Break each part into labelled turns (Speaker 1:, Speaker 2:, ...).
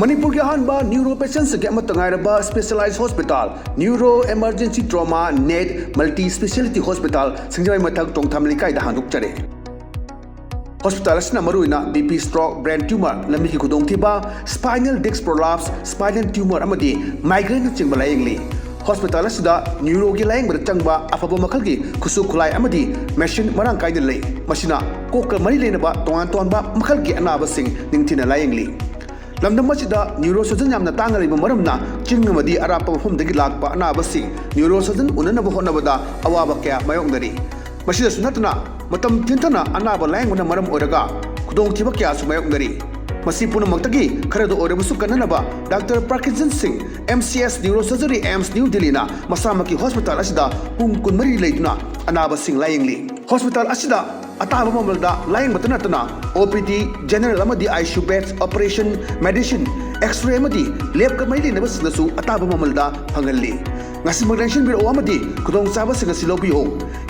Speaker 1: मणिपुर के अहम neuro patients के specialize hospital neuro emergency trauma net multi speciality hospital Singjamei मथक टोंगथाम लिकाई हांदोक्चरे हॉस्पिटल मरुना बीपी स्ट्रोक ब्रेन ट्यूमर लंबी की खुदोंथिबा spinal disc prolapse spinal tumour migraine चिंब लायंगली हॉस्पिटल न्यूरो की लायंग चंब अफब मखल की खुसु खुलाई मेशीन मरांग कायद लई मसिना कोक मरी लेनबा तोंगान तोंबा मखल की अनाबसिंग निंथिना लायंगली लमदम न्यूरो सर्जन यामना तांगरिबा मरमना चिंगमदी अराप मफमदगी लाकपा अनाबसिंग न्यूरो सर्जन उननब होनबदा अवाब क्या मायोंगदरी मसिदसु नतना मतम थिंथना अनाब लायंगना मरम ओरगा खुदोंथिबा क्यासु मायोंगदरी मसी पुनमक्तगी खरदो ओरबसु कन्ननबा doctor Parkinson Singh MCS neuro surgery AIIMS new Delhi मसामकी हॉस्पिटल असिदा पुंग कुनमरी लेदुना अनाबसिंग लायंगली हॉस्पिटल असिदा अताब ममलदा लायंग मतनतना OPD general ICU beds operation medicine x ray lab कमरी लेनबसु अताब ममलदा फंगली ngasi biro amadi kudong saba singa silobiyo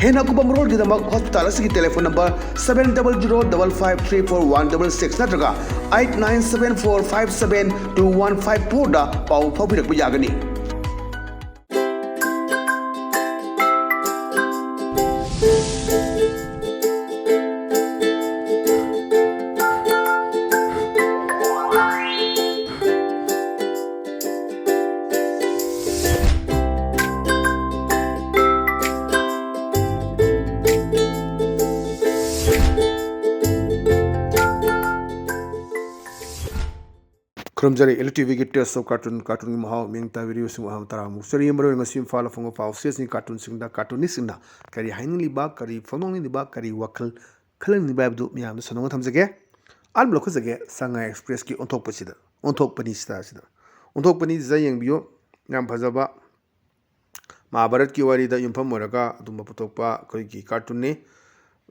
Speaker 1: hena kuba mrol gidamak hospital asigi telephone number 7005534166 natraga 8974572154 da pau phabirak yagani Krumjari LTV की टेस्ट ऑफ कार्टून महाव मिंगता video सिंह हम तरा मुसरी मरो ngasi फाल फंग फाउसेस नि कार्टून सिंगदा कार्टूनिस्ट सिंगदा करी हाइनिंग लिबा करी फंगोंग लिबा करी वखल खलन लिबा बदु मियाम सनोंग थमजगे आल ब्लॉक जगे संगा एक्सप्रेस की ओंथोक पसिदा ओंथोक पनी स्टार सिदा ओंथोक पनी जयंग बियो याम फजबा महाभारत की वारी दा युमफम मोरगा दुम पुतोकपा कोई की कार्टून ने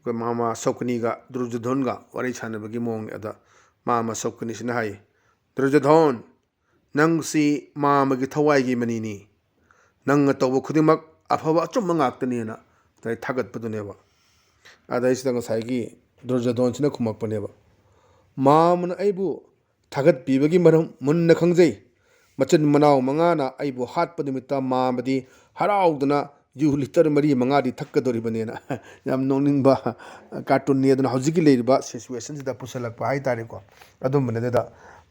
Speaker 1: कोई मामा सौकनी गा दुर्योधन गा वारी छानबगी मोंग अदा मामा सौकनी सिना हाई दुर्योधन नंगसी मामगी थवाई की मनीनी नंग तब खुदिमक अफब अचुम गाक्तनीना तै थागतपदुनेबा अदैसिदा ngसाइगी दुर्योधन सिना खुमकपनेबा मामन अइबु थागत पीबगी मरम मुन्न खंगजै मचन मनाव मंगाना अइबु हातप निमित्ता मामदी हराउदना यु लिटर मरी मंगादी थक्कदोरिबनेना याम नोनिंगबा कार्टून नेदना हौजिकी लेरिबा सिचुएशन सिदा पुसलकपा हाइ तारेको अदुमबनेदा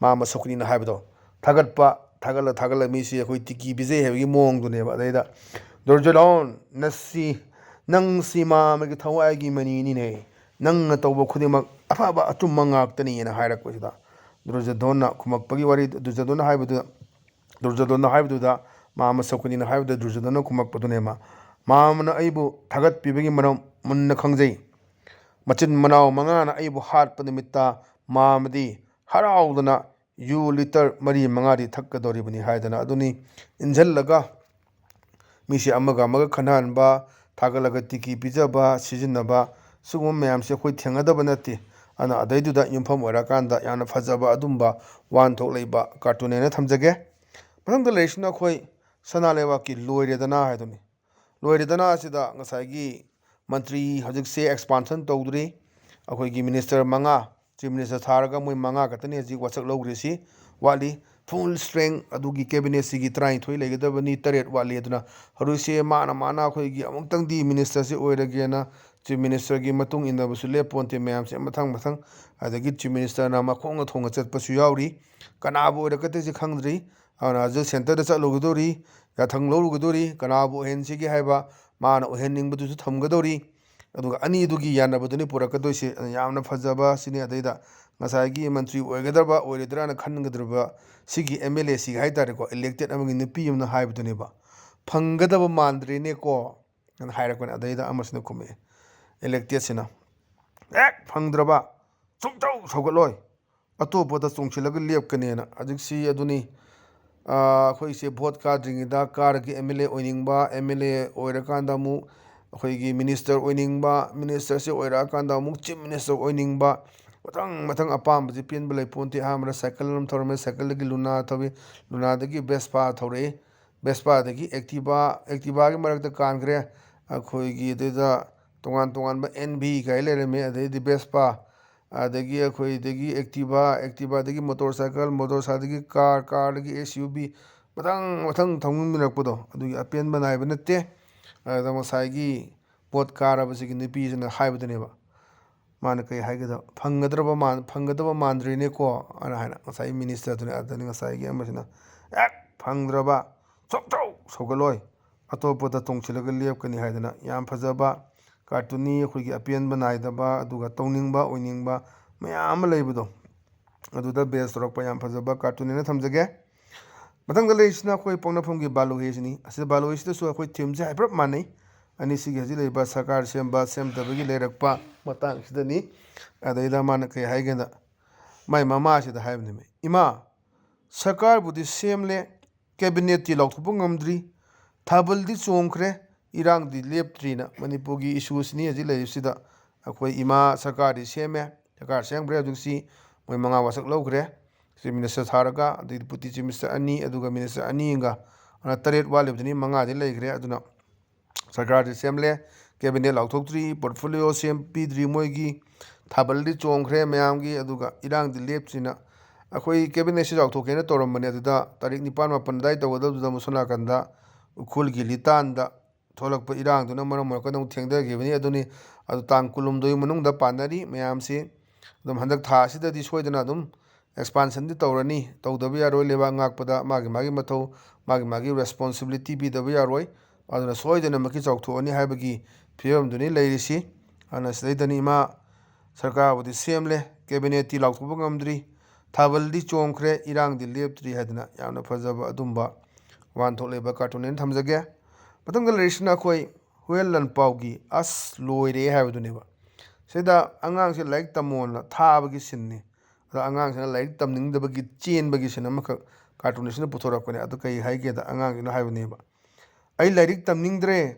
Speaker 1: मामा सौकनी हाइबदो थागल मीसी अखोई तिकी बिजे हेबगी मोंगदुनेबा अदैदा दुर्योधन नसी नंगसी मामगी थवाईगी मनीनिने नंग तौब खुदिमक अफाबा अचुम गाक्तनीना हाइरकपसिदा दुर्योधन खुमकपगी वारी दुर्योधन हाइबदुदा मामा सौकनी हाइबदु दुर्योधन खुमकपदुनेमा मामना अइबु थागत पीबगी मरम मुन्न खंगजै मचिन मनाव मंगाना अइबु हातप निमित्ता मामदी हराउदना यू लिटर मरी मंगादी थक्कदोरिबनी हाइदना अदुनी इंझलगा मीसे अमगा खनहनबा थागलगा तिकी पिजबा सिजिनबा सुगुम मयाम से अखोई थेंगदबा नते अना अदैदुदा युमफम ओराकांदा याना फजबा अदुंबा वान थोक लेबा कार्टूनेना थमजगे मथंगदा लेसिना अखोई सनालेवा की लोइरेदना हाइदुनी लोइरेदना सिदा ngसाइगी मंत्री हजिकसे एक्सपांशन तौदुरी अखोईगी मिनिस्टर मंगा चीफ मिनिस्टर थारगा मोई मंगा खतनी हजी वाचक लौग्रेसी वाली फुल स्ट्रेंग अदुगी कैबिनेट सिगी 33 लेगदबनी 3 वाली अदुना हरुसे माना अखोईगी अमुक्तंगदी मिनिस्टर से ओइरगेना चीफ मिनिस्टर की मतुंग इनबसु लेपोन्ते मयाम से मथंग अदगी चीफ मिनिस्टर ना मखोंग थोंग चतपसु याउरी कनाबो ओइरकते से खंगद्री अना ज सेंटर द चलुगदोरी याथंग लौरुगदोरी कनाबो हेनसिगी हाइबा माना ओहेनिंगबदुसु थमगदोरी अदुगा अनी दुगी यानबदुनी पुरकदोइसे यामना फजबा सिने अदैदा ngसाइगी मंत्री ओइगदरबा ओइरदराना खनगदरबा सिगी MLA सिगी हाइतारेको इलेक्टेड अमगी नुपी यमना हाइबदुनेबा फंगदबा मांद्रेने को न हाइरकन अदैदा अमसना कुमे इलेक्टेड सिना एक फंगद्रबा सुंतौ सौगलोय अतोपदा चोंगसिलग लेपकनेना अजिकसी अदुनी अखोइसे भोट काद्रिंगदा कारगी MLA ओइनिंगबा MLA ओइरकांदा मु अखोइगी मिनिस्टर ओइनिंगबा मिनिस्टर से ओइराकांदा मु चीफ मिनिस्टर ओइनिंगबा मथंग अपाम जी पेनब लेपोन्ते हामरा साइकिल लम थोरमे साइकिल दगी लुना थबे लुना दगी बेस्पा थोरे बेस्पा दगी एक्टिवा के मरक कानग्रे अखोइगी देदा तोंगान NV गाइ लेरमे अदैदी बेस्पा ꯑꯗꯒꯤ ꯑꯩꯈꯣꯏꯗꯒꯤ ꯑꯦꯛꯇꯤꯚꯥꯗꯒꯤ ꯃꯣꯇꯣꯔꯁꯥꯏꯀꯜꯗꯒꯤ ꯀꯥꯔꯗꯒꯤ SUV ꯃꯊꯪ ꯃꯊꯪ ꯊꯧꯅꯤꯡꯅꯔꯛꯄꯗꯣ ꯑꯗꯨꯒꯤ ꯑꯄꯦꯟꯕ ꯅꯥꯏꯕ ꯅꯠꯇꯦ꯫ ꯑꯗ ꯉꯁꯥꯏꯒꯤ ꯚꯣꯠ ꯀꯥꯔꯕꯁꯤꯒꯤ ꯅꯨꯄꯤꯁꯤꯅ ꯍꯥꯏꯕꯗꯨꯅꯦꯕ ꯃꯥꯅ ꯀꯩ ꯍꯥꯏꯒꯦꯗ ꯐꯪꯒꯗꯕ ꯃꯥꯟꯗ꯭ꯔꯦꯅꯦꯀꯣ ꯍꯥꯏꯅ ꯉꯁꯥꯏ ꯃꯤꯅꯤꯁꯇꯔꯗꯨꯅ ꯑꯗꯨꯅꯤ ꯉꯁꯥꯏꯒꯤ ꯑꯃꯁꯤꯅ ꯍꯦꯛ ꯐꯪꯗ꯭ꯔꯕ ꯁꯨꯛꯇꯧ ꯁꯧꯒꯠꯂꯣꯏ ꯑꯇꯣꯞꯄꯗ ꯇꯣꯡꯁꯤꯜꯂꯒ ꯂꯦꯞꯀꯅꯤ ꯍꯥꯏꯗꯅ ꯌꯥꯝ ꯐꯖꯕ ꯀꯥꯔꯇꯨꯟꯅꯤ ꯑꯩꯈꯣꯏꯒꯤ ꯑꯄꯦꯟꯕ ꯅꯥꯏꯗꯕ ꯑꯗꯨꯒ ꯇꯧꯅꯤꯡꯕ ꯑꯣꯏꯅꯤꯡꯕ ꯃꯌꯥꯝ ꯑꯃ ꯂꯩꯕꯗꯣ ꯑꯗꯨꯗ ꯕꯦꯁ ꯇꯧꯔꯛꯄ ꯌꯥꯝ ꯐꯖꯕ ꯀꯥꯔꯇꯨꯟꯅꯦꯅ ꯊꯝꯖꯒꯦ꯫ ꯃꯊꯪꯗ ꯂꯩꯔꯤꯁꯤꯅ ꯑꯩꯈꯣꯏ ꯄꯣꯛꯅꯐꯝꯒꯤ ꯕꯥꯂꯣꯍꯦꯁꯤꯅꯤ꯫ ꯑꯁꯤꯗ ꯕꯥꯂꯣꯍꯦꯁꯤꯗꯁꯨ ꯑꯩꯈꯣꯏ ꯊꯤꯝꯁꯦ ꯍꯥꯏꯐꯦꯠ ꯃꯥꯟꯅꯩ꯫ ꯑꯅꯤꯁꯤꯒꯤ ꯍꯧꯖꯤꯛ ꯂꯩꯔꯤꯕ ꯁꯔꯀꯥꯔ ꯁꯦꯝꯕ ꯁꯦꯝꯗꯕꯒꯤ ꯂꯩꯔꯛꯄ ꯃꯇꯥꯡꯁꯤꯗꯅꯤ꯫ ꯑꯗꯩꯗ ꯃꯥꯅ ꯀꯩ ꯍꯥꯏꯒꯦꯗ ꯃꯥꯏ ꯃꯃꯥꯁꯤꯗ ꯍꯥꯏꯕꯅꯦꯕ ꯏꯃꯥ ꯁꯔꯀꯥꯔꯕꯨꯗꯤ ꯁꯦꯝꯂꯦ ꯀꯦꯕꯤꯅꯦꯠꯇꯤ ꯂꯥꯎꯊꯣꯛꯄ ꯉꯝꯗ꯭ꯔꯤ ꯊꯥꯕꯜꯗꯤ ꯆꯣꯡꯈ꯭ꯔꯦ ꯏꯔꯥꯡꯗꯤ ꯂꯦꯞꯇ꯭ꯔꯤꯅ ꯃꯅꯤꯄꯨꯔꯒꯤ ꯏꯁꯨꯁꯤꯅꯤ ꯍꯧꯖꯤꯛ ꯂꯩꯔꯤꯕꯁꯤꯗ ꯑꯩꯈꯣꯏ ꯏꯃꯥ ꯁꯔꯀꯥꯔꯗꯤ ꯁꯦꯝꯃꯦ ꯁꯔꯀꯥꯔ ꯁꯦꯝꯈ꯭ꯔꯦ ꯍꯧꯖꯤꯛꯁꯤ ꯃꯣꯏ 5 ꯋꯥꯁꯛ ꯂꯧꯈ꯭ꯔꯦ ꯆꯤꯐ ꯃꯤꯅꯤꯁꯇꯔ ꯊꯥꯔꯒ ꯑꯗꯩ ꯗꯤꯄꯨꯇꯤ ꯆꯤꯐ ꯃꯤꯅꯤꯁꯇꯔ 2 ꯑꯗꯨꯒ ꯃꯤꯅꯤꯁꯇꯔ 2ꯒ 9 ꯋꯥꯠꯂꯤꯕꯗꯨꯅꯤ 5ꯗꯤ ꯂꯩꯈ꯭ꯔꯦ ꯑꯗꯨꯅ ꯁꯔꯀꯥꯔꯗꯤ ꯁꯦꯝꯂꯦ ꯀꯦꯕꯤꯅꯦꯠ ꯂꯥꯎꯊꯣꯛꯇ꯭ꯔꯤ ꯄꯣꯔꯠꯐꯣꯂꯤꯑꯣ ꯄꯤꯗ꯭ꯔꯤ ꯃꯣꯏꯒꯤ ꯊꯥꯕꯜꯗꯤ ꯆꯣꯡꯈ꯭ꯔꯦ ꯃꯌꯥꯝꯒꯤ ꯑꯗꯨꯒ ꯏꯔꯥꯡꯗꯤ ꯂꯦꯞꯇ꯭ꯔꯤꯅ ꯑꯩꯈꯣꯏ ꯀꯦꯕꯤꯅꯦꯠꯁꯤ ꯂꯥꯎꯊꯣꯛꯀꯦꯅ ꯇꯧꯔꯝꯕꯅꯦ ꯑꯗꯨꯗ ꯇꯥꯔꯤꯛ 9, 10 ꯑꯗꯨꯋꯥꯏ ꯇꯧꯒꯗꯕꯗꯨꯗ ꯑꯃꯨꯛ ꯁꯣꯝ ꯅꯥꯀꯟꯗ ꯎꯈ꯭ꯔꯨꯜꯒꯤ ꯂꯤꯇꯥꯟꯗ ꯊꯣꯛꯂꯛꯄ ꯏꯔꯥꯡꯗꯨꯅ ꯃꯔꯝ ꯑꯣꯏꯔꯒ ꯑꯃꯨꯛ ꯊꯦꯡꯊꯈꯤꯕꯅꯤ ꯑꯗꯨꯅꯤ ꯑꯗꯨ ꯇꯥꯡ 12 ꯃꯅꯨꯡꯗ ꯄꯥꯟꯅꯔꯤ ꯃꯌꯥꯝꯁꯤ ꯑꯗꯨꯝ ꯍꯟꯗꯛ ꯊꯥ ꯑꯁꯤꯗꯗꯤ ꯁꯣꯏꯗꯅ ꯑꯗꯨꯝ ꯑꯦꯛꯁꯄꯥꯟꯁꯟꯗꯤ ꯇꯧꯔꯅꯤ ꯇꯧꯗꯕ ꯌꯥꯔꯣꯏ ꯂꯩꯕꯥꯛ ꯉꯥꯛꯄꯗ ꯃꯥꯒꯤ ꯃꯊꯧ ꯃꯥꯒꯤ ꯔꯦꯁꯄꯣꯟꯁꯤꯕꯤꯂꯤꯇꯤ ꯄꯤꯗꯕ ꯌꯥꯔꯣꯏ ꯑꯗꯨꯅ ꯁꯣꯏꯗꯅꯃꯛꯀꯤ ꯆꯥꯎꯊꯣꯛꯑꯅꯤ ꯍꯥꯏꯕꯒꯤ ꯐꯤꯕꯝꯗꯨꯅꯤ ꯂꯩꯔꯤꯁꯤ ꯑꯗꯨꯅ ꯁꯤꯗꯩꯗꯅꯤ ꯏꯃꯥ ꯁꯔꯀꯥꯔꯕꯨꯗꯤ ꯁꯦꯝꯂꯦ ꯀꯦꯕꯤꯅꯦꯠꯇꯤ ꯂꯥꯎꯊꯣꯛꯄ ꯉꯝꯗ꯭ꯔꯤ ꯊꯥꯕꯜꯗꯤ ꯆꯣꯡꯈ꯭ꯔꯦ ꯏꯔꯥꯡꯗꯤ ꯂꯦꯞꯇ꯭ꯔꯤ ꯍꯥꯏꯗꯅ ꯌꯥꯝꯅ ꯐꯖꯕ ꯑꯗꯨꯝꯕ ꯋꯥꯟꯊꯣꯛ ꯂꯩꯕ ꯀꯥꯔꯇꯨꯟꯅꯦꯅ ꯊꯝꯖꯒꯦ꯫ ꯃꯊꯪꯗ ꯂꯩꯔꯤꯁꯤꯅ ꯑꯩꯈꯣꯏ ꯍꯨꯏꯌꯦꯟ ꯂꯟꯄꯥꯎꯒꯤ ꯑꯁ ꯂꯣꯏꯔꯦ ꯍꯥꯏꯕꯗꯨꯅꯦꯕ ꯁꯤꯗ ꯑꯉꯥꯡꯁꯦ ꯂꯥꯏꯔꯤꯛ ꯇꯝꯃꯣꯅ ꯊꯥꯕꯒꯤ ꯁꯤꯟꯅꯤ ꯑꯗ ꯑꯉꯥꯡꯁꯤꯅ ꯂꯥꯏꯔꯤꯛ ꯇꯝꯅꯤꯡꯗꯕꯒꯤ ꯆꯦꯟꯕꯒꯤ ꯁꯤꯟ ꯑꯃꯈꯛ ꯀꯥꯔꯇꯨꯟ ꯑꯁꯤꯅ ꯄꯨꯊꯣꯔꯛꯄꯅꯦ ꯑꯗꯨ ꯀꯩ ꯍꯥꯏꯒꯦꯗ ꯑꯉꯥꯡꯁꯤꯅ ꯍꯥꯏꯕꯅꯦꯕ ꯑꯩ ꯂꯥꯏꯔꯤꯛ ꯇꯝꯅꯤꯡꯗ꯭ꯔꯦ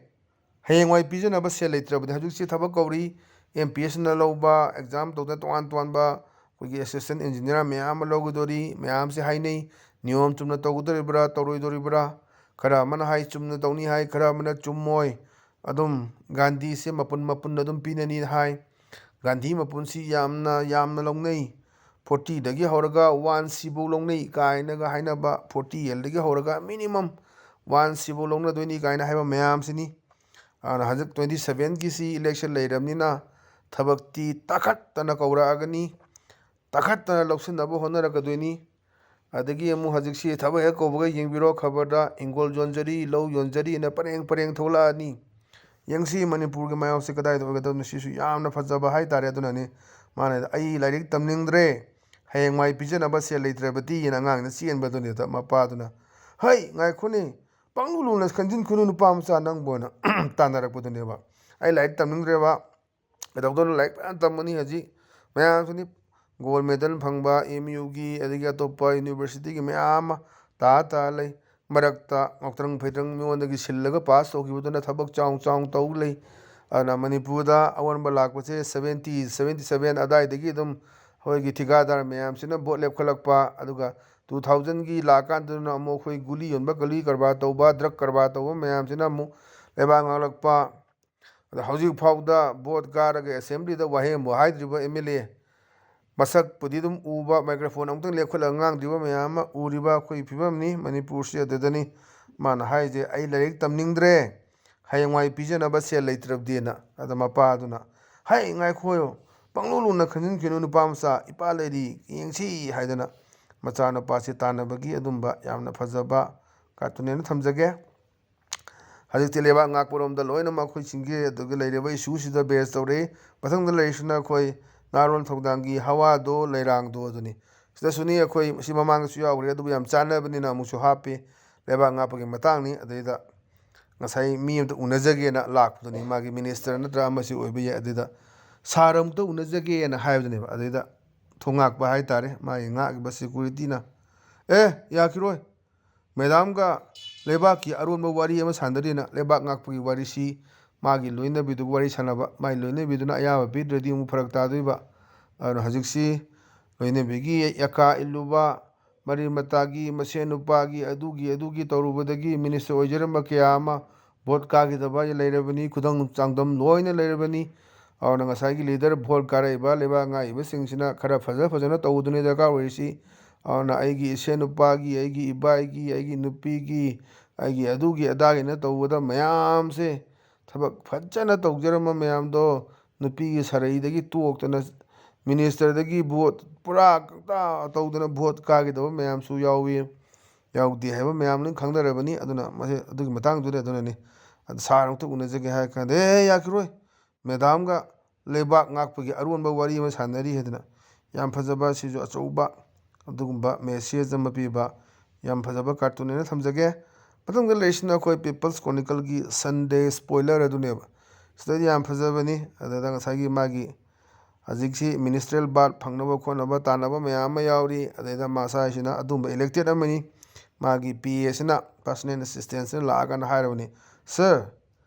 Speaker 1: ꯍꯌꯦꯡꯋꯥꯏ ꯄꯤꯖꯅꯕ ꯁꯦꯜ ꯂꯩꯇ꯭ꯔꯕꯗꯤ ꯍꯧꯖꯤꯛꯁꯤ ꯊꯕꯛ ꯀꯧꯔꯤ MPSCꯅ ꯂꯧꯕ ꯑꯦꯛꯖꯥꯝ ꯇꯧꯗꯅ ꯇꯣꯉꯥꯟ ꯇꯣꯉꯥꯟꯕ ꯑꯩꯈꯣꯏꯒꯤ ꯑꯦꯁꯤꯁꯇꯦꯟ ꯏꯟꯖꯤꯅꯤꯌꯥꯔ ꯃꯌꯥꯝ ꯑꯃ ꯂꯧꯒꯗꯣꯔꯤ ꯃꯌꯥꯝꯁꯦ ꯍꯥꯏꯅꯩ ꯅꯤꯌꯣꯝ ꯆꯨꯝꯅ ꯇꯧꯒꯗꯣꯔꯤꯕ꯭ꯔꯥ ꯇꯧꯔꯣꯏꯗꯣꯔꯤꯕ꯭ꯔꯥ ꯈꯔ ꯑꯃꯅ ꯍꯥꯏ ꯆꯨꯝꯅ ꯇꯧꯅꯤ ꯍꯥꯏ ꯈꯔ ꯑꯃꯅ ꯆꯨꯝꯃꯣꯏ ꯑꯗꯨꯝ ꯒꯥꯟꯙꯤꯁꯦ ꯃꯄꯨꯟ ꯑꯗꯨꯝ ꯄꯤꯅꯅꯤ ꯍꯥꯏ ꯒꯥꯟꯙꯤ ꯃꯄꯨꯟꯁꯤ ꯌꯥꯝꯅ ꯂꯧꯅꯩ 40ꯗꯒꯤ ꯍꯧꯔꯒ 1C ꯂꯧꯅꯩ ꯀꯥꯏꯅꯒ ꯍꯥꯏꯅꯕ 40Lꯗꯒꯤ ꯍꯧꯔꯒ ꯃꯤꯅꯤꯃꯝ 1C ꯂꯧꯅꯗꯣꯏꯅꯤ ꯀꯥꯏꯅ ꯍꯥꯏꯕ ꯃꯌꯥꯝꯁꯤꯅꯤ ꯑꯗꯨꯅ ꯍꯧꯖꯤꯛ 27ꯒꯤꯁꯤ ꯏꯂꯦꯛꯁꯟ ꯂꯩꯔꯕꯅꯤꯅ ꯊꯕꯛꯇꯤ ꯇꯥꯈꯠꯇꯅ ꯀꯧꯔꯛꯑꯒꯅꯤ ꯇꯥꯈꯠꯇꯅ ꯂꯧꯁꯤꯟꯅꯕ ꯍꯣꯠꯅꯔꯛꯀꯗꯣꯏꯅꯤ ꯑꯗꯒꯤ ꯑꯃꯨꯛ ꯍꯧꯖꯤꯛꯁꯤ ꯊꯕꯛ ꯍꯦꯛ ꯀꯧꯕꯒ ꯌꯦꯡꯕꯤꯔꯣ ꯈꯕꯔꯗ ꯏꯪꯒꯣꯜ ꯌꯣꯟꯖꯔꯤ ꯂꯧ ꯌꯣꯟꯖꯔꯤꯅ ꯄꯔꯦꯡ ꯊꯣꯛꯂꯛꯑꯅꯤ ꯌꯦꯡꯁꯤ ꯃꯅꯤꯄꯨꯔꯒꯤ ꯃꯥꯌꯣꯛꯁꯦ ꯀꯗꯥꯏꯗ ꯑꯣꯏꯒꯗꯕꯅꯣ ꯁꯤꯁꯨ ꯌꯥꯝꯅ ꯐꯖꯕ ꯍꯥꯏꯇꯥꯔꯦ ꯑꯗꯨꯅꯅꯤ ꯃꯥꯅ ꯑꯩ ꯂꯥꯏꯔꯤꯛ ꯇꯝꯅꯤꯡꯗ꯭ꯔꯦ ꯍꯌꯦꯡꯋꯥꯏ ꯄꯤꯖꯅꯕ ꯁꯦꯜ ꯂꯩꯇ꯭ꯔꯕꯗꯤꯅ ꯑꯉꯥꯡꯅ ꯆꯦꯟꯕꯗꯨꯅꯤꯗ ꯃꯄꯥꯗꯨꯅ ꯍꯩ ꯉꯥꯏꯈꯣꯅꯦ ꯄꯪꯂꯨ ꯂꯨꯅ ꯈꯟꯖꯤꯟꯈꯨꯅꯨ ꯅꯨꯄꯥ ꯃꯆꯥ ꯅꯪꯕꯨꯅ ꯇꯥꯟꯅꯔꯛꯄꯗꯨꯅꯦꯕ ꯑꯩ ꯂꯥꯏꯔꯤꯛ ꯇꯝꯅꯤꯡꯗ꯭ꯔꯦꯕ ꯀꯩꯗꯧꯗꯣꯏꯅꯣ ꯂꯥꯏꯔꯤꯛ ꯐꯖꯅ ꯇꯝꯃꯅꯤ ꯍꯧꯖꯤꯛ ꯃꯌꯥꯝꯁꯨꯅꯤ ꯒꯣꯜ ꯃꯦꯗꯜ ꯐꯪꯕ MUꯒꯤ ꯑꯗꯒꯤ ꯑꯇꯣꯞꯄ ꯌꯨꯅꯤꯚꯔꯁꯤꯇꯤꯒꯤ ꯃꯌꯥꯝ ꯑꯃ ꯇꯥ ꯂꯩ ꯃꯔꯛꯇ ꯉꯥꯎꯇ꯭ꯔꯪ ꯐꯩꯇ꯭ꯔꯪ ꯃꯤꯉꯣꯟꯗꯒꯤ ꯁꯤꯜꯂꯒ ꯄꯥꯁ ꯇꯧꯈꯤꯕꯗꯨꯅ ꯊꯕꯛ ꯆꯥꯎ ꯇꯧ ꯂꯩ ꯑꯗꯨꯅ ꯃꯅꯤꯄꯨꯔꯗ ꯑꯑꯣꯟꯕ ꯂꯥꯛꯄꯁꯦ 70, 77 ꯑꯗꯥꯏꯗꯒꯤ ꯑꯗꯨꯝ ꯑꯩꯈꯣꯏꯒꯤ ꯊꯤꯀꯥꯗꯥꯔ ꯃꯌꯥꯝꯁꯤꯅ ꯚꯣꯠ ꯂꯦꯞꯈꯠꯂꯛꯄ ꯑꯗꯨꯒ 2000ꯒꯤ ꯂꯥꯛꯀꯥꯟꯗꯨꯅ ꯑꯃꯨꯛ ꯑꯩꯈꯣꯏ ꯒꯨꯂꯤ ꯌꯣꯟꯕ ꯒꯨꯂꯤ ꯀꯔꯕꯥꯔ ꯇꯧꯕ ꯗ꯭ꯔꯒ ꯀꯔꯕꯥꯔ ꯇꯧꯕ ꯃꯌꯥꯝꯁꯤꯅ ꯑꯃꯨꯛ ꯂꯩꯕꯥꯛ ꯉꯥꯛꯂꯛꯄ ꯑꯗ ꯍꯧꯖꯤꯛ ꯐꯥꯎꯗ ꯚꯣꯠ ꯀꯥꯔꯒ ꯑꯦꯁꯦꯝꯕ꯭ꯂꯤꯗ ꯋꯥꯍꯩ ꯑꯃꯕꯨ ꯍꯥꯏꯗ꯭ꯔꯤꯕ MLA ꯃꯁꯛꯄꯨꯗꯤ ꯑꯗꯨꯝ ꯎꯕ ꯃꯥꯏꯀ꯭ꯔꯣꯐꯣꯟ ꯑꯃꯨꯛꯇꯪ ꯂꯦꯞꯈꯠꯂꯒ ꯉꯥꯡꯗ꯭ꯔꯤꯕ ꯃꯌꯥꯝ ꯑꯃ ꯎꯔꯤꯕ ꯑꯩꯈꯣꯏꯒꯤ ꯐꯤꯕꯝꯅꯤ ꯃꯅꯤꯄꯨꯔꯁꯤ ꯑꯗꯨꯗꯅꯤ ꯃꯥꯅ ꯍꯥꯏꯁꯦ ꯑꯩ ꯂꯥꯏꯔꯤꯛ ꯇꯝꯅꯤꯡꯗ꯭ꯔꯦ ꯍꯌꯦꯡꯋꯥꯏ ꯄꯤꯖꯅꯕ ꯁꯦꯜ ꯂꯩꯇ꯭ꯔꯕꯗꯤꯅ ꯑꯗ ꯃꯄꯥꯗꯨꯅ ꯍꯩ ꯉꯥꯏꯈꯣꯌꯣ ꯄꯪꯂꯨ ꯂꯨꯅ ꯈꯟꯖꯤꯟꯈꯤꯅꯨ ꯅꯨꯄꯥ ꯃꯆꯥ ꯏꯄꯥ ꯂꯩꯔꯤ ꯌꯦꯡꯁꯤ ꯍꯥꯏꯗꯅ ꯃꯆꯥꯅꯨꯄꯥꯁꯤ ꯇꯥꯟꯅꯕꯒꯤ ꯑꯗꯨꯝꯕ ꯌꯥꯝꯅ ꯐꯖꯕ ꯀꯥꯔꯇꯨꯟꯅꯦꯅ ꯊꯝꯖꯒꯦ꯫ ꯍꯧꯖꯤꯛꯇꯤ ꯂꯩꯕꯥꯛ ꯉꯥꯛꯄꯔꯣꯝꯗ ꯂꯣꯏꯅꯃꯛ ꯑꯩꯈꯣꯏ ꯆꯤꯡꯒꯤ ꯑꯗꯨꯒ ꯂꯩꯔꯤꯕ ꯏꯁꯨꯁꯤꯗ ꯕꯦꯁ ꯇꯧꯔꯛꯏ ꯃꯊꯪꯗ ꯂꯩꯔꯤꯁꯤꯅ ꯑꯩꯈꯣই ꯅꯍꯥꯔꯣꯜ ꯊꯧꯗꯥꯡꯒꯤ ꯍꯋꯥꯗꯣ ꯂꯩꯔꯥꯡꯗꯣ ꯑꯗꯨꯅꯤ ꯁꯤꯗꯁꯨꯅꯤ ꯑꯩꯈꯣꯏ ꯃꯁꯤ ꯃꯃꯥꯡꯗꯁꯨ ꯌꯥꯎꯈ꯭ꯔꯦ ꯑꯗꯨꯕꯨ ꯌꯥꯝ ꯆꯥꯟꯅꯕꯅꯤꯅ ꯑꯃꯨꯛꯁꯨ ꯍꯥꯞꯄꯤ ꯂꯩꯕꯥꯛ ꯉꯥꯛꯄꯒꯤ ꯃꯇꯥꯡꯅꯤ ꯑꯗꯩꯗ ꯉꯁꯥꯏ ꯃꯤ ꯑꯃꯇ ꯎꯅꯖꯒꯦꯅ ꯂꯥꯛꯄꯗꯨꯅꯤ ꯃꯥꯒꯤ ꯃꯤꯅꯤꯁꯇꯔ ꯅꯠꯇ꯭ꯔꯒ ꯑꯃꯁꯤ ꯑꯣꯏꯕ ꯌꯥꯏ ꯑꯗꯨꯗ ꯁꯥꯔ ꯑꯃꯨꯛꯇ ꯎꯅꯖꯒꯦꯅ ꯍꯥꯏꯕꯗꯨꯅꯦꯕ ꯑꯗꯩꯗ ꯊꯣꯡꯉꯥꯛꯄ ꯍꯥꯏꯇꯥꯔꯦ ꯃꯥꯒꯤ ꯉꯥꯛꯏꯕ ꯁꯦꯀꯨꯔꯤꯇꯤꯅ ꯌꯥꯈꯤꯔꯣꯏ ꯃꯦꯗꯥꯝꯒ ꯂꯩꯕꯥꯛꯀꯤ ꯑꯔꯣꯟꯕ ꯋꯥꯔꯤ ꯑꯃ ꯁꯥꯟꯅꯔꯤꯅ ꯂꯩꯕꯥꯛ ꯉꯥꯛꯄꯒꯤ ꯋꯥꯔꯤꯁꯤ ꯃꯥꯒꯤ ꯂꯣꯏꯅꯕꯤꯗꯨꯒ ꯋꯥꯔꯤ ꯁꯥꯟꯅꯕ ꯃꯥꯒꯤ ꯂꯣꯏꯅꯕꯤꯗꯨꯅ ꯑꯌꯥꯕ ꯄꯤꯗ꯭ꯔꯗꯤ ꯑꯃꯨꯛ ꯐꯔꯛ ꯇꯥꯗꯣꯏꯕ ꯑꯗꯨꯅ ꯍꯧꯖꯤꯛꯁꯤ ꯂꯣꯏꯅꯕꯤꯒꯤ ꯌꯥꯀꯥ ꯏꯜꯂꯨꯕ ꯃꯔꯤ ꯃꯇꯥꯒꯤ ꯃꯁꯦꯟ ꯅꯨꯄꯥꯒꯤ ꯑꯗꯨꯒꯤ ꯇꯧꯔꯨꯕꯗꯒꯤ ꯃꯤꯅꯤꯁꯇꯔ ꯑꯣꯏꯖꯔꯝꯕ ꯀꯌꯥ ꯑꯃ ꯚꯣꯠ ꯀꯥꯈꯤꯗꯕ ꯂꯩꯔꯕꯅꯤ ꯈꯨꯗꯝ ꯆꯥꯡꯗꯝ ꯂꯣꯏꯅ ꯂꯩꯔꯕꯅꯤ ꯑꯗꯨꯅ ꯉꯁꯥꯏꯒꯤ ꯂꯤꯗꯔ ꯚꯣꯠ ꯀꯥꯔꯛꯏꯕ ꯂꯩꯕꯥꯛ ꯉꯥꯛꯏꯕꯁꯤꯡꯁꯤꯅ ꯈꯔ ꯐꯖꯅ ꯇꯧꯕꯗꯨꯅꯤ ꯗꯔꯀꯥꯔ ꯑꯣꯏꯔꯤꯁꯤ ꯑꯗꯨꯅ ꯑꯩꯒꯤ ꯏꯁꯦꯟꯅꯨꯄꯥꯒꯤ ꯑꯩꯒꯤ ꯏꯕꯥꯏꯒꯤ ꯑꯩꯒꯤ ꯅꯨꯄꯤꯒꯤ ꯑꯩꯒꯤ ꯑꯗꯨꯒꯤ ꯑꯗꯥꯒꯤꯅ ꯇꯧꯕꯗ ꯃꯌꯥꯝꯁꯦ ꯊꯕꯛ ꯐꯖꯅ ꯇꯧꯖꯔꯝꯕ ꯃꯌꯥꯝꯗꯣ ꯅꯨꯄꯤꯒꯤ ꯁꯔꯩꯗꯒꯤ ꯇꯣꯛꯇꯅ ꯃꯤꯅꯤꯁꯇꯔꯗꯒꯤ ꯚꯣꯠ ꯄꯨꯔꯥ ꯀꯪꯇꯥ ꯇꯧꯗꯅ ꯚꯣꯠ ꯀꯥꯒꯗꯕ ꯃꯌꯥꯝꯁꯨ ꯌꯥꯎꯗꯦ ꯍꯥꯏꯕ ꯃꯌꯥꯝ ꯂꯣꯏ ꯈꯪꯅꯔꯕꯅꯤ ꯑꯗꯨꯅ ꯃꯁꯤ ꯑꯗꯨꯒꯤ ꯃꯇꯥꯡꯗꯨꯗꯤ ꯑꯗꯨꯅꯅꯤ ꯁꯥꯔ ꯑꯃꯨꯛꯇ ꯎꯅꯖꯒꯦ ꯍꯥꯏꯔ ꯀꯥꯟꯗ ꯌꯥꯈꯤꯔꯣꯏ ꯃꯦꯗꯥꯝꯒ ꯂꯩꯕꯥꯛ ꯉꯥꯛꯄꯒꯤ ꯑꯔꯣꯟꯕ ꯋꯥꯔꯤ ꯑꯃ ꯁꯥꯟꯅꯔꯤ ꯍꯥꯏꯗꯅ ꯌꯥꯝ ꯐꯖꯕ ꯁꯤꯁꯨ ꯑꯆꯧꯕ ꯑꯗꯨꯒꯨꯝꯕ ꯃꯦꯁꯦꯖ ꯑꯃ ꯄꯤꯕ ꯌꯥꯝ ꯐꯖꯕ ꯀꯥꯔꯇꯨꯟ ꯑꯣꯏꯅ ꯊꯝꯖꯒꯦ ꯃꯊꯪꯗ ꯂꯩꯔꯤꯁꯤꯅ ꯑꯩꯈꯣꯏ ꯄꯤꯄꯜꯁ ꯀ꯭ꯔꯣꯅꯤꯀꯜꯒꯤ ꯁꯟꯗꯦ ꯁ꯭ꯄꯣꯏꯂꯔ ꯑꯗꯨꯅꯦꯕ ꯁꯤꯗꯗꯤ ꯌꯥꯝ ꯐꯖꯕꯅꯤ ꯑꯗꯨꯗ ꯉꯁꯥꯏꯒꯤ ꯃꯥꯒꯤ ꯍꯧꯖꯤꯛꯁꯤ ꯃꯤꯅꯤꯁꯇ꯭ꯔꯤꯌꯦꯜ ꯕꯥꯔꯠ ꯐꯪꯅꯕ ꯈꯣꯠꯅꯕ ꯇꯥꯟꯅꯕ ꯃꯌꯥꯝ ꯑꯃ ꯌꯥꯎꯔꯤ ꯑꯗꯩꯗ ꯃꯁꯥꯁꯤꯅ ꯑꯗꯨꯝꯕ ꯏꯂꯦꯛꯇꯦꯠ ꯑꯃꯅꯤ ꯃꯥꯒꯤ ꯄꯤ ꯑꯦꯁꯤꯅ ꯄꯥꯔꯁꯣꯅꯦꯜ ꯑꯦꯁꯤꯁꯇꯦꯟꯁꯤꯅ ꯂꯥꯛꯑꯀꯥꯟꯗ ꯍꯥꯏꯔꯕꯅꯤ sir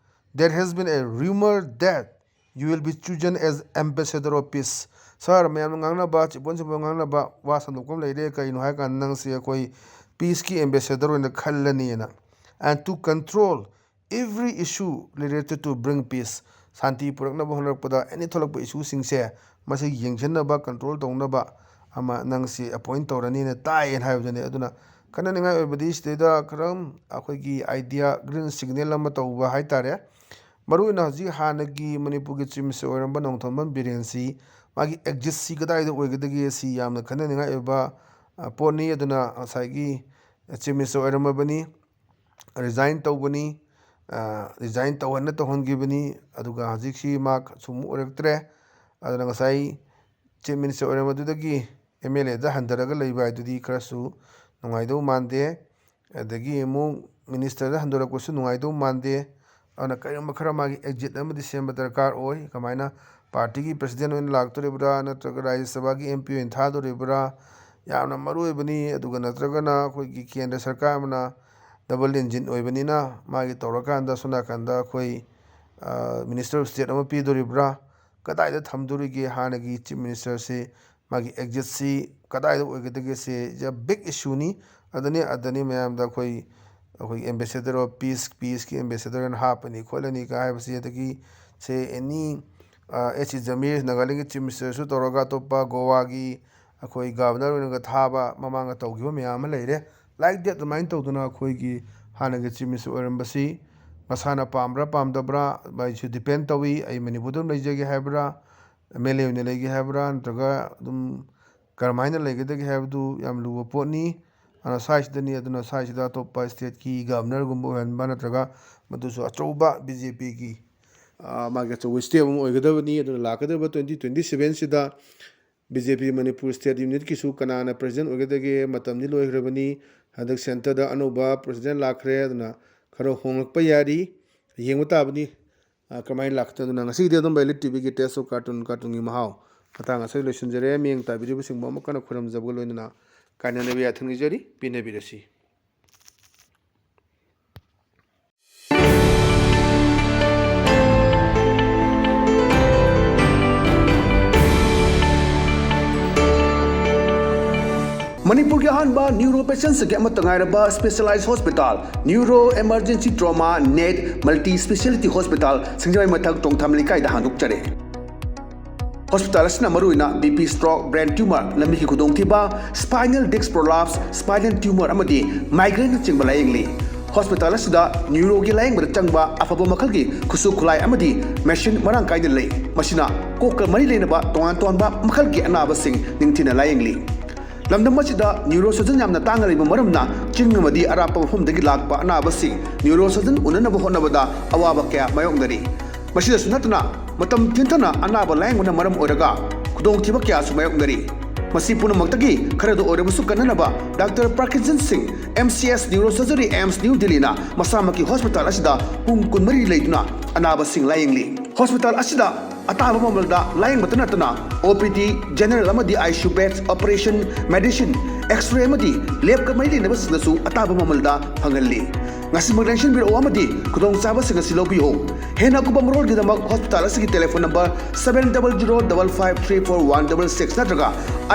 Speaker 1: there has been a rumor that you will be chosen as ambassador of peace ꯁꯥꯔ ꯃꯌꯥꯝꯅ ꯉꯥꯡꯅꯕ ꯆꯤꯄꯣꯟ ꯉꯥꯡꯅꯕ ꯋꯥ ꯁꯟꯗꯣꯛꯄ ꯑꯃ ꯂꯩꯔꯦ ꯀꯩꯅꯣ ꯍꯥꯏ ꯀꯥꯟꯗ ꯅꯪꯁꯦ ꯑꯩꯈꯣꯏ ꯄꯤꯁꯀꯤ ꯑꯦꯝꯕꯦꯁꯦꯗꯔ ꯑꯣꯏꯅ ꯈꯜꯂꯅꯤꯅ and to control every issue related to bring peace ꯁꯥꯟꯇꯤ ꯄꯨꯔꯛꯅꯕ ꯍꯣꯠꯅꯔꯛꯄꯗ ꯑꯦꯅꯤ ꯊꯣꯛꯂꯛꯄ ꯏꯁꯨꯁꯤꯡꯁꯦ ꯃꯁꯤ ꯌꯦꯡꯁꯤꯟꯅꯕ ꯀꯟꯇ꯭ꯔꯣꯜ ꯇꯧꯅꯕ ꯑꯃ ꯅꯪꯁꯤ ꯑꯦꯄꯣꯏꯟ ꯇꯧꯔꯅꯤꯅ ꯇꯥꯏꯌꯦꯅ ꯍꯥꯏꯕꯗꯨꯅꯤ ꯑꯗꯨꯅ ꯈꯟꯅꯅꯤꯡꯉꯥꯏ ꯑꯣꯏꯕꯗꯤ ꯁꯤꯗꯩꯗ ꯈꯔ ꯑꯩꯈꯣꯏꯒꯤ ꯑꯥꯏꯗꯤꯌꯥ ꯒ꯭ꯔꯤꯟ ꯁꯤꯒꯅꯦꯜ ꯑꯃ ꯇꯧꯕ ꯍꯥꯏꯇꯥꯔꯦ ꯃꯔꯨꯑꯣꯏꯅ ꯍꯧꯖꯤꯛ ꯍꯥꯟꯅꯒꯤ ꯃꯅꯤꯄꯨꯔꯒꯤ ꯆꯤꯐ ꯃꯤꯅꯤꯁꯇꯔ ꯑꯣꯏꯔꯝꯕ ꯅꯣꯡꯊꯣꯝꯕꯝ ꯕꯤꯔꯦꯟꯁꯤ ꯃꯥꯒꯤ ꯑꯦꯛꯖꯤꯠꯁꯤ ꯀꯗꯥꯏꯗ ꯑꯣꯏꯒꯗꯒꯦ ꯁꯤ ꯌꯥꯝꯅ ꯈꯟꯅꯅꯤꯡꯉꯥꯏ ꯑꯣꯏꯕ ꯄꯣꯠꯅꯤ ꯑꯗꯨꯅ ꯉꯁꯥꯏꯒꯤ ꯆꯤꯐ ꯃꯤꯅꯤꯁꯇꯔ ꯑꯣꯏꯔꯝꯃꯕꯅꯤ ꯔꯤꯖꯥꯏꯟ ꯇꯧꯕꯅꯤ ꯔꯤꯖꯥꯏꯟ ꯇꯧꯍꯟꯈꯤꯕꯅꯤ ꯑꯗꯨꯒ ꯍꯧꯖꯤꯛꯁꯤ ꯃꯥ ꯁꯨꯝ ꯑꯣꯏꯔꯛꯇ꯭ꯔꯦ ꯑꯗꯨꯅ ꯉꯁꯥꯏ ꯆꯤꯐ ꯃꯤꯅꯤꯁꯇꯔ ꯑꯣꯏꯔꯝꯕꯗꯨꯗꯒꯤ ꯑꯦꯝ ꯑꯦꯜ ꯑꯦꯗ ꯍꯟꯊꯔꯒ ꯂꯩꯕ ꯍꯥꯏꯗꯨꯗꯤ ꯈꯔꯁꯨ ꯅꯨꯡꯉꯥꯏꯗꯧ ꯃꯥꯟꯗꯦ ꯑꯗꯒꯤ ꯑꯃꯨꯛ ꯃꯤꯅꯤꯁꯇꯔꯗ ꯍꯟꯗꯣꯔꯛꯄꯁꯨ ꯅꯨꯡꯉꯥꯏꯗꯧ ꯃꯥꯟꯗꯦ ꯑꯗꯨꯅ ꯀꯔꯤꯒꯨꯝꯕ ꯈꯔ ꯃꯥꯒꯤ ꯑꯦꯛꯖꯤꯠ ꯑꯃꯗꯤ ꯁꯦꯝꯕ ꯗꯔꯀꯥꯔ ꯑꯣꯏ ꯀꯃꯥꯏꯅ ꯄꯥꯔꯇꯤꯒꯤ ꯄ꯭ꯔꯁꯤꯗꯦꯟ ꯑꯣꯏꯅ ꯂꯥꯛꯇꯣꯔꯤꯕ꯭ꯔꯥ ꯅꯠꯇ꯭ꯔꯒ ꯔꯥꯖ꯭ꯌ ꯁꯚꯥꯒꯤ MP ꯑꯣꯏꯅ ꯊꯥꯗꯣꯔꯤꯕ꯭ꯔꯥ ꯌꯥꯝꯅ ꯃꯔꯨ ꯑꯣꯏꯕꯅꯤ ꯑꯗꯨꯒ ꯅꯠꯇ꯭ꯔꯒꯅ ꯑꯩꯈꯣꯏꯒꯤ ꯀꯦꯟꯗ꯭ꯔ ꯁꯔꯀꯥꯔ ꯑꯃꯅ ꯗꯕꯜ ꯏꯟꯖꯤꯟ ꯑꯣꯏꯕꯅꯤꯅ ꯃꯥꯒꯤ ꯇꯧꯔꯀꯥꯟꯗ ꯁꯣꯝ ꯅꯥꯀꯟꯗ ꯑꯩꯈꯣꯏ ꯃꯤꯅꯤꯁꯇꯔ ꯑꯣꯐ ꯁ꯭ꯇꯦꯠ ꯑꯃ ꯄꯤꯗꯣꯔꯤꯕ꯭ꯔꯥ ꯀꯗꯥꯏꯗ ꯊꯝꯗꯣꯔꯤꯒꯦ ꯍꯥꯟꯅꯒꯤ ꯆꯤꯐ ꯃꯤꯅꯤꯁꯇꯔꯁꯤ ꯃꯥꯒꯤ ꯑꯦꯛꯖꯤꯠꯁꯤ ꯀꯗꯥꯏꯗ ꯑꯣꯏꯒꯗꯒꯦꯁꯦ ꯕꯤꯛ ꯏꯁꯨꯅꯤ ꯑꯗꯅꯤ ꯃꯌꯥꯝꯗ ꯑꯩꯈꯣꯏꯒꯤ ꯑꯦꯝꯕꯦꯁꯦꯗꯔ ꯑꯣꯐ ꯄꯤꯁꯀꯤ ꯑꯦꯝꯕꯦꯁꯦꯗꯔ ꯍꯥꯞꯄꯅꯤ ꯈꯣꯠꯂꯅꯤ ꯀ ꯍꯥꯏꯕꯁꯤ ꯑꯗꯒꯤ ꯑꯦꯅꯤ ꯁꯤ ꯖꯃꯤꯔ ꯅꯥꯒꯥꯂꯦꯟꯒꯤ ꯆꯤꯐ ꯃꯤꯅꯤꯁꯇꯔꯁꯨ ꯇꯧꯔꯒ ꯑꯇꯣꯞꯄ ꯒꯣꯋꯥꯒꯤ ꯑꯩꯈꯣꯏ ꯒꯕꯔꯅꯔ ꯑꯣꯏꯅꯒ ꯊꯥꯕ ꯃꯃꯥꯡꯗ ꯇꯧꯈꯤꯕ ꯃꯌꯥꯝ ꯑꯃ ꯂꯩꯔꯦ ꯂꯥꯏꯛ ꯗꯦꯠ ꯑꯗꯨꯃꯥꯏꯅ ꯇꯧꯗꯅ ꯑꯩꯈꯣꯏꯒꯤ ꯍꯥꯟꯅꯒꯤ ꯆꯤꯐ ꯃꯤꯅꯤꯁꯇꯔ ꯑꯣꯏꯔꯝꯕꯁꯤ ꯃꯁꯥꯅ ꯄꯥꯝꯕ꯭ꯔꯥ ꯄꯥꯝꯗꯕ꯭ꯔꯥ ꯃꯥꯏꯁꯨ ꯗꯤꯄꯦꯟ ꯇꯧꯏ ꯑꯩ ꯃꯅꯤꯄꯨꯔꯗ ꯑꯗꯨꯝ ꯂꯩꯖꯒꯦ ꯍꯥꯏꯕ꯭ꯔꯥ MLA ꯑꯣꯏꯅ ꯂꯩꯒꯦ ꯍꯥꯏꯕ꯭ꯔꯥ ꯅꯠꯇ꯭ꯔꯒ ꯑꯗꯨꯝ ꯀꯔꯝꯍꯥꯏꯅ ꯂꯩꯒꯗꯒꯦ ꯍꯥꯏꯕꯗꯨ ꯌꯥꯝ ꯂꯨꯕ ꯄꯣꯠꯅꯤ ꯁ꯭ꯋꯥꯏꯁꯤꯗꯅꯤ ꯑꯗꯨꯅ ꯁ꯭ꯋꯥꯏꯁꯤꯗ ꯑꯇꯣꯞꯄ ꯁ꯭ꯇꯦꯠꯀꯤ ꯒꯕꯔꯅꯔꯒꯨꯝꯕ ꯑꯣꯏꯍꯟꯕ ꯅꯠꯇ꯭ꯔꯒ ꯃꯗꯨꯁꯨ ꯑꯆꯧꯕ BJPꯒꯤ ꯃꯥꯒꯤ ꯑꯆꯧꯕ ꯁ꯭ꯇꯦꯞ ꯑꯃ ꯑꯣꯏꯒꯗꯕꯅꯤ ꯑꯗꯨꯅ ꯂꯥꯛꯀꯗꯕ 2027ꯁꯤꯗ BJP ꯃꯅꯤꯄꯨꯔ ꯁ꯭ꯇꯦꯠ ꯌꯨꯅꯤꯠꯀꯤꯁꯨ ꯀꯅꯥꯅ ꯄ꯭ꯔꯁꯤꯗꯦꯟ ꯑꯣꯏꯒꯗꯒꯦ ꯃꯇꯝꯗꯤ ꯂꯣꯏꯈ꯭ꯔꯕꯅꯤ ꯍꯟꯗꯛ ꯁꯦꯟꯇꯔꯗ ꯑꯅꯧꯕ ꯄ꯭ꯔꯁꯤꯗꯦꯟ ꯂꯥꯛꯈ꯭ꯔꯦ ꯑꯗꯨꯅ ꯈꯔ ꯍꯣꯡꯂꯛꯄ ꯌꯥꯔꯤ ꯌꯦꯡꯕ ꯇꯥꯕꯅꯤ ꯀꯃꯥꯏꯅ ꯂꯥꯛꯀꯗꯕꯅ ꯉꯁꯤꯒꯤꯗꯤ ꯑꯗꯨꯝ ꯚꯦꯂꯤꯠ ꯇꯤꯚꯤꯒꯤ ꯇꯦꯁ ꯑꯣꯐ ꯀꯥꯔꯇꯨꯟꯒꯤ ꯃꯍꯥꯎ ꯃꯇꯥꯡ ꯑꯁꯤ ꯂꯣꯏꯁꯤꯟꯖꯔꯦ ꯃꯤꯠꯌꯦꯡ ꯇꯥꯕꯤꯔꯤꯕꯁꯤꯡꯕꯨ ꯑꯃꯨꯛ ꯍꯟꯅ ꯈꯨꯔꯨꯝꯖꯕꯒ ꯂꯣꯏꯅꯅ ꯀꯥꯏꯅꯅꯕ ꯌꯥꯊꯪ ꯅꯤꯖꯔꯤ ꯄꯤꯅꯕꯤꯔꯁꯤ
Speaker 2: ꯃꯅꯤꯄꯨꯔꯒꯤ ꯑꯍꯥꯟꯕ ꯅ꯭ꯌꯨꯔꯣ ꯄꯦꯁꯦꯟꯁꯤꯡꯒꯤ ꯑꯃꯠꯇ ꯉꯥꯏꯔꯕ specialize hospital neuro emergency trauma net multi speciality hospital Singjamei ꯃꯊꯛ ꯇꯣꯡꯊꯥꯝ ꯂꯩꯀꯥꯏꯗ ꯍꯥꯡꯗꯣꯛꯆꯔꯦ ꯍꯣꯁꯄꯤꯇꯥꯜ ꯑꯁꯤꯅ ꯃꯔꯨꯑꯣꯏꯅ BP ꯁ꯭ꯇ꯭ꯔꯣꯛ ꯕ꯭ꯔꯦꯟ ꯇ꯭ꯌꯨꯃꯔ ꯂꯝꯕꯤꯒꯤ ꯈꯨꯗꯣꯡꯊꯤꯕ ꯁ꯭ꯄꯥꯏꯅꯦꯜ ꯗꯤस्क ꯄ꯭ꯔꯣꯂꯥꯞꯁ ꯁ꯭ꯄꯥꯏꯅꯦꯜ ꯇ꯭ꯌꯨꯃꯔ ꯑꯃꯗꯤ ꯃꯥꯏꯒ꯭ꯔꯦꯟꯅꯆꯤꯡꯕ ꯂꯥꯌꯦꯡꯂꯤ ꯍꯣꯁꯄꯤꯇꯥꯜ ꯑꯁꯤꯗ ꯅ꯭ꯌꯨꯔꯣꯒꯤ ꯂꯥꯌꯦꯡꯕꯗ ꯆꯪꯕ ꯑꯐꯕ ꯃꯈꯜꯒꯤ ꯈꯨꯠꯁꯨ ꯈꯨꯠꯂꯥꯏ ꯑꯃꯗꯤ ꯃꯦꯁꯤꯟ ꯃꯔꯥꯡ ꯀꯥꯏꯅ ꯂꯩ ꯃꯁꯤꯅ ꯀꯣꯛꯀ ꯃꯔꯤ ꯂꯩꯅꯕ ꯇꯣꯉꯥꯟ ꯇꯣꯉꯥꯟꯕ ꯃꯈꯜꯒꯤ ꯑꯅꯥꯕꯁꯤꯡ ꯅꯤꯡꯊꯤꯅ ꯂꯥꯌꯦꯡꯂꯤ ꯂꯝꯗꯝ ꯑꯁꯤꯗ ꯅ꯭ꯌꯨꯔꯣ ꯁꯔꯖꯟ ꯌꯥꯝꯅ ꯇꯥꯡꯅ ꯂꯩꯕ ꯃꯔꯝꯅ ꯆꯤꯡ ꯑꯃꯗꯤ ꯑꯔꯥꯞꯄ ꯃꯐꯝꯗꯒꯤ ꯂꯥꯛꯄ ꯑꯅꯥꯕꯁꯤꯡ ꯅ꯭ꯌꯨꯔꯣ ꯁꯔꯖꯟ ꯎꯅꯅꯕ ꯍꯣꯠꯅꯕꯗ ꯑꯋꯥꯕ ꯀꯌꯥ ꯃꯥꯌꯣꯛꯅꯔꯤ ꯃꯁꯤꯗꯁꯨ ꯅꯠꯇꯅ ꯃꯇꯝ ꯊꯦꯡꯊꯅ ꯑꯅꯥꯕ ꯂꯥꯌꯦꯡꯕꯅ ꯃꯔꯝ ꯑꯣꯏꯔꯒ ꯈꯨꯗꯣꯡꯊꯤꯕ ꯀꯌꯥꯁꯨ ꯃꯥꯌꯣꯛꯅꯔꯤ ꯃꯁꯤ ꯄꯨꯝꯅꯃꯛꯇꯒꯤ ꯈꯔꯗ ꯑꯣꯏꯔꯕꯁꯨ ꯀꯟꯅꯅꯕ doctor Parkinson Singh MCS neuro surgery AIIMS new ꯗꯤꯜꯂꯤꯅ ꯃꯁꯥꯃꯛꯀꯤ ꯍꯣꯁꯄꯤꯇꯥꯜ ꯑꯁꯤꯗ ꯄꯨꯡ 24 ꯂꯩꯗꯨꯅ ꯑꯅꯥꯕꯁꯤꯡ ꯂꯥꯌꯦꯡꯂꯤ ꯍꯣꯁꯄꯤꯇꯥꯜ ꯑꯁꯤꯗ ꯑꯇꯥꯕ ꯃꯃꯜꯗ ꯂꯥꯌꯦꯡꯕꯇ ꯅꯠꯇꯅ OPD ꯖꯦꯅꯔꯦꯜ ꯑꯃꯗꯤ ICU beds operation medicine X-ray ꯑꯃꯗꯤ ꯂꯦꯕꯀ ꯃꯔꯤ ꯂꯩꯅꯕꯁꯤꯡꯗꯁꯨ ꯑꯇꯥꯕ ꯃꯃꯜꯗ ꯐꯪꯍꯜꯂꯤ ꯉꯁꯤꯃꯛ ꯂꯦꯡꯁꯤꯟꯕꯤꯔꯛꯑꯣ ꯑꯃꯗꯤ ꯈꯨꯗꯣꯡꯆꯥꯕꯁꯤꯡ ꯑꯁꯤ ꯂꯧꯕꯤꯌꯨ ꯍꯦꯟꯅ ꯑꯀꯨꯞꯄ ꯃꯔꯣꯜꯒꯤꯗꯃꯛ ꯍꯣꯁꯄꯤꯇꯥꯜ ꯑꯁꯤꯒꯤ ꯇꯦꯂꯤꯐꯣꯟ ꯅꯝꯕꯔ 7005534166 ꯅꯠꯇ꯭ꯔꯒ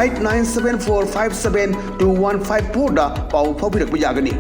Speaker 2: 8974572154 ꯗ ꯄꯥꯎ ꯐꯥꯎꯕꯤꯔꯛꯄ ꯌꯥꯒꯅꯤ